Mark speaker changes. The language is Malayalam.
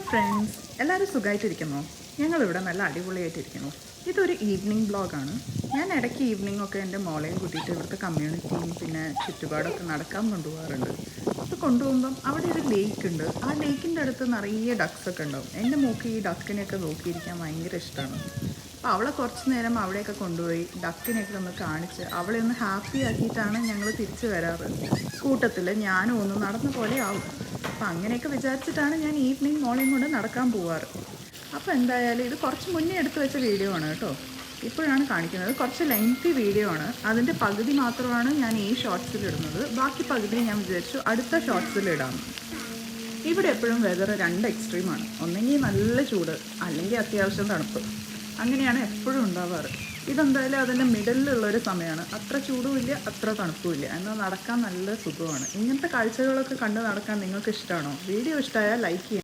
Speaker 1: ഫ്രണ്ട്സ്, എല്ലാവരും സുഖമായിട്ടിരിക്കുന്നു. ഞങ്ങളിവിടെ നല്ല അടിപൊളിയായിട്ടിരിക്കുന്നു. ഇതൊരു ഈവനിങ് ബ്ലോഗാണ്. ഞാൻ ഇടയ്ക്ക് ഈവനിങ് ഒക്കെ എൻ്റെ മോളെയും കൂട്ടിയിട്ട് ഇവിടുത്തെ കമ്മ്യൂണിറ്റിയും പിന്നെ ചുറ്റുപാടൊക്കെ നടക്കാൻ കൊണ്ടുപോകാറുണ്ട്. അപ്പോൾ കൊണ്ടുപോകുമ്പം അവിടെ ഒരു ലേക്ക് ഉണ്ട്. ആ ലേക്കിൻ്റെ അടുത്ത് നിറയെ ഡക്സ് ഒക്കെ ഉണ്ടാവും. എൻ്റെ മോൾക്ക് ഈ ഡക്കിനെയൊക്കെ നോക്കിയിരിക്കാൻ ഭയങ്കര ഇഷ്ടമാണ്. അപ്പോൾ അവളെ കുറച്ച് നേരം അവിടെയൊക്കെ കൊണ്ടുപോയി ഡക്കിനെയൊക്കെ ഒന്ന് കാണിച്ച് അവളെ ഒന്ന് ഹാപ്പി ആക്കിയിട്ടാണ് ഞങ്ങൾ തിരിച്ച് വരാറ്. കൂട്ടത്തിൽ ഞാനും ഒന്ന് നടന്ന പോലെ ആവും. അപ്പോൾ അങ്ങനെയൊക്കെ വിചാരിച്ചിട്ടാണ് ഞാൻ ഈവനിങ് മോളെയും കൊണ്ട് നടക്കാൻ പോവാറ്. അപ്പോൾ എന്തായാലും ഇത് കുറച്ച് മുന്നേ എടുത്തു വെച്ച വീഡിയോ ആണ് കേട്ടോ. ഇപ്പോഴാണ് കാണിക്കുന്നത്. കുറച്ച് ലെങ്തി വീഡിയോ ആണ്. അതിൻ്റെ പകുതി മാത്രമാണ് ഞാൻ ഈ ഷോർട്സിലിടുന്നത്. ബാക്കി പകുതി ഞാൻ വിചാരിച്ചു അടുത്ത ഷോർട്സിലിടാം. ഇവിടെ എപ്പോഴും വെതർ രണ്ട് എക്സ്ട്രീമാണ്. ഒന്നെങ്കിൽ നല്ല ചൂട്, അല്ലെങ്കിൽ അത്യാവശ്യം തണുപ്പ്. അങ്ങനെയാണ് എപ്പോഴും ഉണ്ടാവാറ്. ഇതെന്തായാലും അതിൻ്റെ മിഡിലുള്ളൊരു സമയമാണ്. അത്ര ചൂടുമില്ല, അത്ര തണുപ്പുമില്ല. എന്നാൽ നടക്കാൻ നല്ല സുഖമാണ്. ഇങ്ങനത്തെ കാഴ്ചകളൊക്കെ കണ്ട് നടക്കാൻ നിങ്ങൾക്ക് ഇഷ്ടമാണോ? വീഡിയോ ഇഷ്ടമായാൽ ലൈക്ക് ചെയ്യാം.